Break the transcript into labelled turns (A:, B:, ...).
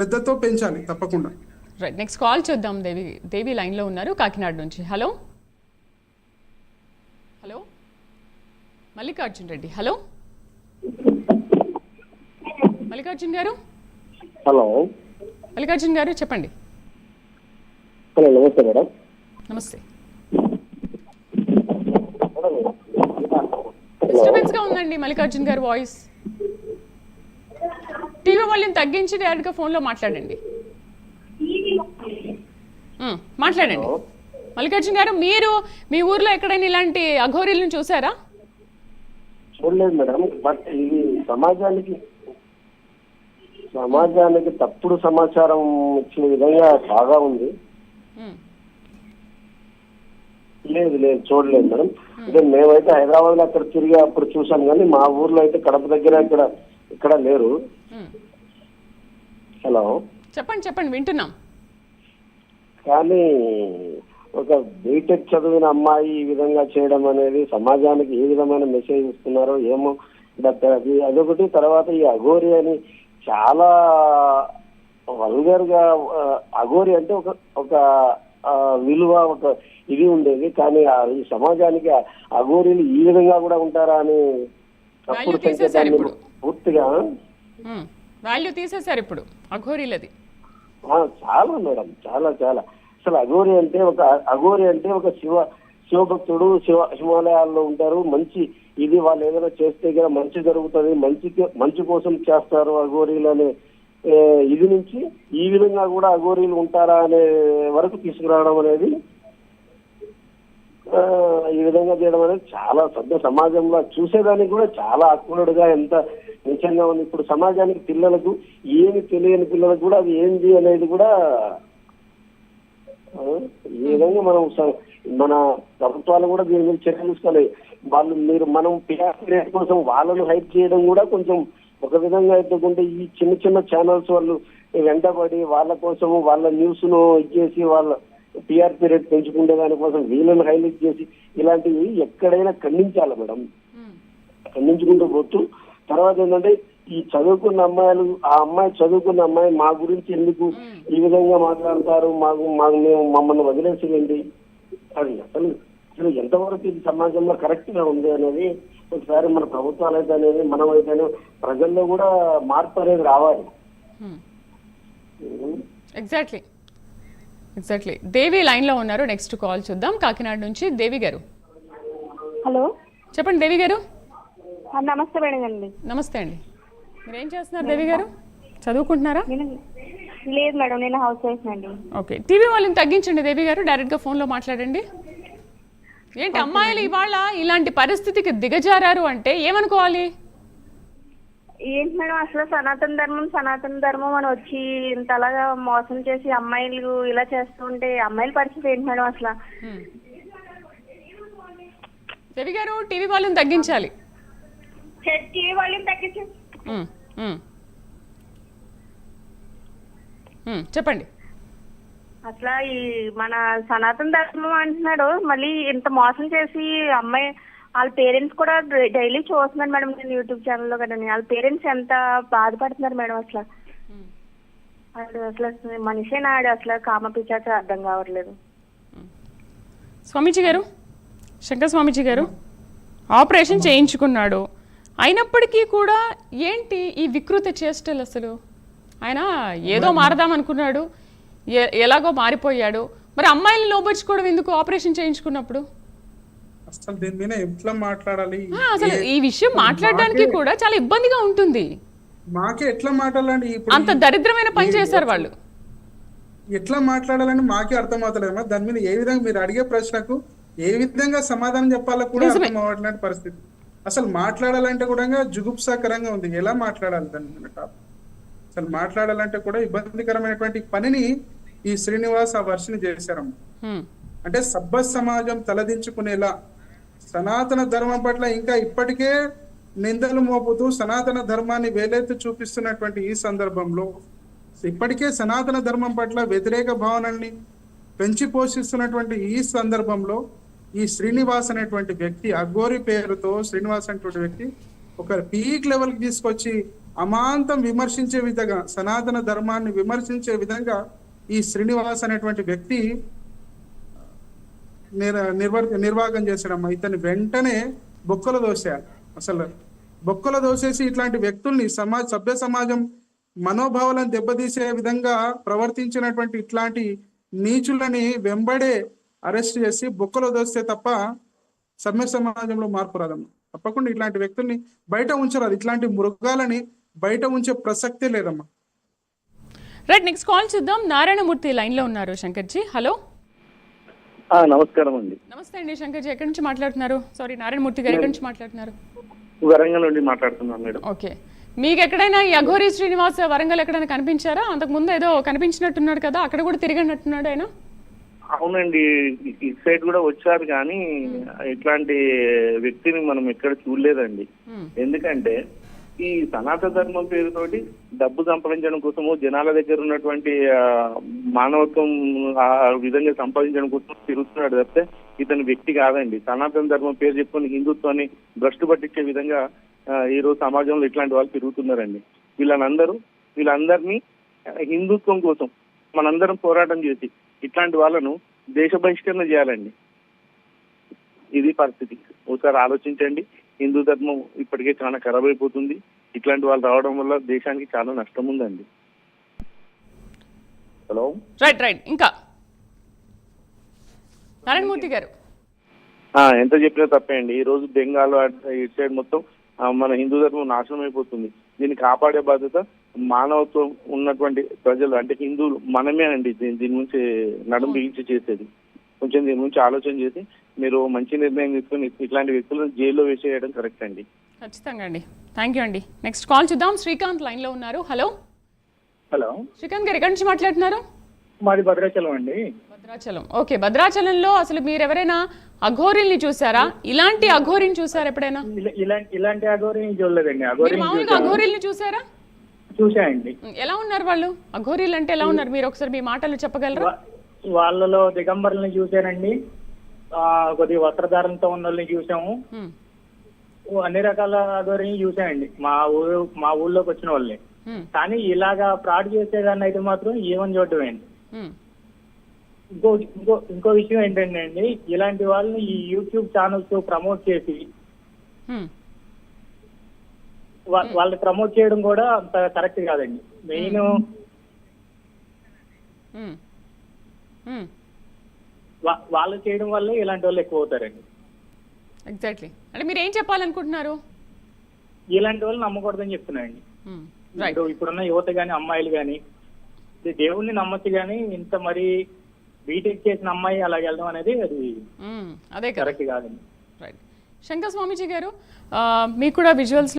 A: పెద్దతో పెంచాలి తప్పకుండా.
B: Right, next call చూద్దాం. దేవి లైన్లో ఉన్నారు కాకినాడ నుంచి. Hello hello Mallikarjun Reddy. Hello Mallikarjun గారు.
C: హలో
B: మల్లికార్జున్ గారు చెప్పండి.
C: హలో నమస్తే మేడం.
B: నమస్తే. డిస్టర్బెన్స్ గా ఉందండి మల్లికార్జున్ గారు వాయిస్. టీవీ వాల్యూమ్ తగ్గించి డైరెక్ట్గా ఫోన్లో మాట్లాడండి. మాట్లాడండి మల్లికార్జున్ గారు. మీరు మీ ఊర్లో ఎక్కడైనా ఇలాంటి అఘోరీలను చూసారా?
C: చూడలేదు మేడం. బట్ ఇది సమాజానికి తప్పుడు సమాచారం ఇచ్చే విధంగా బాగా ఉంది. లేదు చూడలేదు మేడం. అంటే మేమైతే హైదరాబాద్ లో అక్కడ తిరిగి అప్పుడు చూసాం, కానీ మా ఊర్లో అయితే కడప దగ్గర ఇక్కడ లేరు. హలో
B: చెప్పండి వింటున్నాం.
C: కానీ ఒక బీటెక్ చదివిన అమ్మాయి ఈ విధంగా చేయడం అనేది సమాజానికి ఏ విధమైన మెసేజ్ ఇస్తున్నారో ఏమో. అదొకటి. తర్వాత ఈ అఘోరి అని చాలా వల్గర్ గా, అఘోరి అంటే ఒక విలువ, ఒక ఇది ఉండేది. కానీ ఈ సమాజానికి అఘోరీలు ఈ విధంగా కూడా ఉంటారా అని తప్పుడు సంకేతాన్ని పూర్తిగా
B: వాల్యూ తీసేశారు ఇప్పుడు అఘోరీలది.
C: చాలా మేడం, చాలా. అసలు అఘోరి అంటే ఒక శివభక్తుడు, హిమాలయాల్లో ఉంటారు. మంచి ఇది వాళ్ళు ఏదైనా చేస్తే కదా మంచి జరుగుతుంది, మంచి కోసం చేస్తారు అఘోరీలు అనే ఇది నుంచి ఈ విధంగా కూడా అఘోరీలు ఉంటారా అనే వరకు తీసుకురావడం అనేది, ఈ విధంగా చేయడం అనేది చాలా సభ్య సమాజంలో చూసేదానికి కూడా చాలా అక్రూరుడుగా, ఎంత నిజంగా ఉంది. ఇప్పుడు సమాజానికి పిల్లలకు ఏమి తెలియని పిల్లలకు కూడా అది ఏంది అనేది కూడా ఈ విధంగా మన ప్రభుత్వాలు కూడా దీని మీద చర్య తీసుకోవాలి. మనం పిఆర్ కోసం వాళ్ళను హైప్ చేయడం కూడా కొంచెం ఒక విధంగా ఎత్తుకుంటే, ఈ చిన్న ఛానల్స్ వాళ్ళు వెంటబడి వాళ్ళ కోసము వాళ్ళ న్యూస్ ను ఇచ్చేసి వాళ్ళ టీఆర్పీ రేట్ పెంచుకునే దానికోసం వీళ్ళని హైలైట్ చేసి ఇలాంటివి ఎక్కడైనా ఖండించాలి మేడం. ఖండించుకుంటూ పోతూ తర్వాత ఏంటంటే ఈ చదువుకున్న అమ్మాయిలు, ఆ అమ్మాయి చదువుకున్న అమ్మాయి మా గురించి ఎందుకు ఈ విధంగా మాట్లాడతారు, మమ్మల్ని వదిలేసేయండి అది అసలు ఎంతవరకు ఇది సమాజంలో కరెక్ట్ గా ఉంది అనేది ఒకసారి మన ప్రభుత్వాలు అయితే అనేది, మనం అయితేనే ప్రజల్లో కూడా మార్పు అనేది రావాలి.
B: ఎగ్జాక్ట్లీ. దేవి లైన్ లో ఉన్నారు. నెక్స్ట్ కాల్ చూద్దాం. కాకినాడ నుంచి దేవి గారు.
D: హలో
B: చెప్పండి దేవి గారు.
D: నమస్తే మేడం అండి.
B: నమస్తే అండి. మీరు ఏం చేస్తున్నారు దేవి గారు? చదువుకుంటున్నారా?
D: లేదు మేడం, నేను హౌస్ వైఫ్ అండి.
B: ఓకే, టీవీ వాళ్ళని తగ్గించండి దేవి గారు, డైరెక్ట్ గా ఫోన్ లో మాట్లాడండి. ఏంటి అమ్మాయిలు ఇవాళ ఇలాంటి పరిస్థితికి దిగజారారు అంటే ఏమనుకోవాలి?
D: ఏంటి మేడం అసలు సనాతన ధర్మం అని వచ్చి ఇంతలాగా మోసం చేసి అమ్మాయిలు ఇలా చేస్తుంటే అమ్మాయిల పరిస్థితి ఏంటి మేడం అసలు?
B: దేవి గారు టీవీ వాళ్ళని తగ్గించాలి. చెప్పండి.
D: అసలు ఈ మన సనాతన ధర్మం అంటున్నాడు, మళ్ళీ ఇంత మోసం చేసి అమ్మాయి వాళ్ళ పేరెంట్స్ కూడా డైలీ చూస్తున్నాను మేడం నేను యూట్యూబ్ ఛానల్లో కదా. వాళ్ళ పేరెంట్స్ ఎంత బాధపడుతున్నారు మేడం అసలు. అసలు మనిషే నాడు అసలు కామపిచాచ అర్థం కావట్లేదు.
B: స్వామీజీ గారు, శంకర్ స్వామీజీ గారు ఆపరేషన్ చేయించుకున్నాడు, అయినప్పటికీ కూడా ఏంటి ఈ వికృత చేష్టలు? అసలు ఆయన ఏదో మారదాం అనుకున్నాడు, ఎలాగో మారిపోయాడు. మరి అమ్మాయిలు లోపరుచుకోవడం ఎందుకు ఆపరేషన్ చేయించుకున్నప్పుడు?
A: అసలు దీని మీద ఎట్లా మాట్లాడాలి?
B: అసలు ఈ విషయం మాట్లాడడానికి కూడా చాలా ఇబ్బందిగా ఉంటుంది.
A: మాకే ఎట్లా మాట్లాడాలండి?
B: అంత దరిద్రమైన పని చేశారు వాళ్ళు.
A: ఎట్లా మాట్లాడాలని మాకే అర్థం అవుతలేదు. దాని మీద ఏ విధంగా మీరు అడిగే ప్రశ్నకు ఏ విధంగా సమాధానం చెప్పాలో కూడా అర్థం అవ్వట్లేని పరిస్థితి. అసలు మాట్లాడాలంటే కూడా జుగుప్సాకరంగా ఉంది. ఎలా మాట్లాడాలి దాని మీద? అసలు మాట్లాడాలంటే కూడా ఇబ్బందికరమైనటువంటి పనిని ఈ శ్రీనివాస్ ఆ వర్షిని చేశారమ్మ. అంటే సభ్య సమాజం తలదించుకునేలా సనాతన ధర్మం పట్ల ఇంకా ఇప్పటికే నిందలు మోపుతూ సనాతన ధర్మాన్ని వేలెత్తి చూపిస్తున్నటువంటి ఈ సందర్భంలో, ఇప్పటికే సనాతన ధర్మం పట్ల వ్యతిరేక భావనల్ని పెంచి పోషిస్తున్నటువంటి ఈ సందర్భంలో ఈ శ్రీనివాస్ అనేటువంటి వ్యక్తి, అఘోరి పేరుతో శ్రీనివాస్ అనేటువంటి వ్యక్తి ఒక పీక్ లెవెల్ కి తీసుకొచ్చి అమాంతం విమర్శించే విధంగా, సనాతన ధర్మాన్ని విమర్శించే విధంగా ఈ శ్రీనివాస్ అనేటువంటి వ్యక్తి నిర్వాహకం చేశాడమ్మా. ఇతన్ని వెంటనే బొక్కలు దోసేయాలి. అసలు బొక్కలు దోసేసి ఇట్లాంటి వ్యక్తుల్ని సభ్య సమాజం మనోభావాలను దెబ్బతీసే విధంగా ప్రవర్తించినటువంటి ఇట్లాంటి నీచులని వెంబడే అరెస్ట్ చేసి బొక్కలు దోస్తే తప్ప సభ్య సమాజంలో మార్పు రాదమ్మా. తప్పకుండా ఇట్లాంటి వ్యక్తుల్ని బయట ఉంచరాదు. ఇట్లాంటి మృగాలని బయట ఉంచే ప్రసక్తే లేదమ్మా.
B: రైట్, నెక్స్ట్ కాల్ చూద్దాం. నారాయణమూర్తి లైన్ లో ఉన్నారు. శంకర్జీ, హలో.
C: నమస్కారం అండి.
B: నమస్తే అండి శంకర్జీ, ఎక్కడి నుంచి మాట్లాడుతున్నారు? సారీ, నారాయణమూర్తి గారు ఎక్కడి నుంచి మాట్లాడుతున్నారు?
C: వరంగల్ నుండి మాట్లాడుతున్నాను మేడం.
B: ఓకే, మీకు ఎక్కడైనా ఈ అఘోరి శ్రీనివాస్ వరంగల్ ఎక్కడైనా కనిపించారా? అంతకు ముందు ఏదో కనిపించినట్టున్నాడు కదా, అక్కడ కూడా తిరిగినట్టున్నాడు ఆయన.
E: అవునండి, ఇటు సైడ్ కూడా వచ్చారు కానీ ఇట్లాంటి వ్యక్తిని మనం ఎక్కడ చూడలేదండి. ఎందుకంటే ఈ సనాతన ధర్మం పేరుతోటి డబ్బు సంపాదించడం కోసము జనాల దగ్గర ఉన్నటువంటి మానవత్వం ఆ విధంగా సంపాదించడం కోసం తిరుగుతున్నాడు తప్పితే ఇతని వ్యక్తి కాదండి. సనాతన ధర్మం పేరు చెప్పుకొని హిందుత్వాన్ని భ్రష్టు పట్టించే విధంగా ఈ రోజు సమాజంలో ఇట్లాంటి వాళ్ళు తిరుగుతున్నారండి. వీళ్ళందరినీ హిందుత్వం కోసం మనందరం పోరాటం చేసి ఇట్లాంటి వాళ్ళను దేశ బహిష్కరణ చేయాలండి. ఇది పరిస్థితి. ఒకసారి ఆలోచించండి. హిందూ ధర్మం ఇప్పటికే చాలా ఖరాబ్ అయిపోతుంది. ఇట్లాంటి వాళ్ళు రావడం వల్ల దేశానికి చాలా నష్టం ఉందండి. హలో,
B: రైట్, ఇంకా నారాయణమూర్తి గారు
E: ఎంత చెప్పినా తప్పే అండి. ఈ రోజు బెంగాల్ ఇటు సైడ్ మొత్తం మన హిందూ ధర్మం నాశనం అయిపోతుంది. దీన్ని కాపాడే బాధ్యత మానవత్వం ఉన్నటువంటి ప్రజలు అంటే హిందువులు మనమే అండి. దీని నుంచి నడుము బిగించి చేసేది. కొంచెం దీని గురించి ఆలోచన చేసి మీరు మంచి నిర్ణయం తీసుకుని ఇట్లాంటి వ్యక్తులను జైల్లో వేసేయడం కరెక్ట్ అండి.
B: ఖచ్చితంగా అండి. థ్యాంక్ యూ అండి. నెక్స్ట్ కాల్ చూద్దాం. శ్రీకాంత్ లైన్ లో ఉన్నారు. హలో. శ్రీకాంత్ గారు ఎక్కడి నుంచి మాట్లాడుతున్నారు?
F: మాది భద్రాచలం అండి.
B: భద్రాచలం. ఓకే, భద్రాచలంలో అసలు మీరు ఎవరైనా అఘోరిల్ని చూసారా? ఇలాంటి అఘోరిని చూసారా ఎప్పుడైనా?
F: ఇలాంటి అఘోరిని చూడలేదండి.
B: మామూలుగా అఘోరిల్ని చూసారా?
F: చూసాయండి.
B: ఎలా ఉన్నారు వాళ్ళు? అఘోరీలు అంటే ఎలా ఉన్నారు? మీరు ఒకసారి మీ మాటలు చెప్పగలరా?
F: వాళ్ళలో దిగంబరుల్ని చూసానండి, కొద్దిగా వస్త్రధారణతో ఉన్న వాళ్ళని చూసాము, అన్ని రకాల అఘోరిని చూసానండి మా ఊళ్ళోకి వచ్చిన వాళ్ళని. కానీ ఇలాగా ఫ్రాడ్ చేసేదాన్ని అయితే మాత్రం ఏమని చూడటమేండి. ఇంకో విషయం ఏంటంటే అండి, ఇలాంటి వాళ్ళని ఈ యూట్యూబ్ ఛానల్స్ ప్రమోట్ చేసి వాళ్ళని ప్రమోట్ చేయడం కూడా అంత కరెక్ట్ కాదండి. మెయిన్ వాళ్ళు చేయడం వల్లే ఇలాంటి వాళ్ళు ఎక్కువ అవుతారండి.
B: ఎగ్జాక్ట్లీ. అంటే మీరు ఏం చెప్పాలనుకుంటున్నారు?
F: ఇలాంటి వాళ్ళు నమ్మకూడదని చెప్తున్నానండి. ఇప్పుడున్న యువత గాని అమ్మాయిలు గాని దేవుణ్ణి నమ్మచ్చు గాని ఇంత మరి బీటెక్ చేసిన అమ్మాయి అలా వెళ్ళడం అనేది అది కరెక్ట్ కాదండి.
B: రైట్. శంకర్ స్వామీజీ గారు, మీకు కూడా విజువల్స్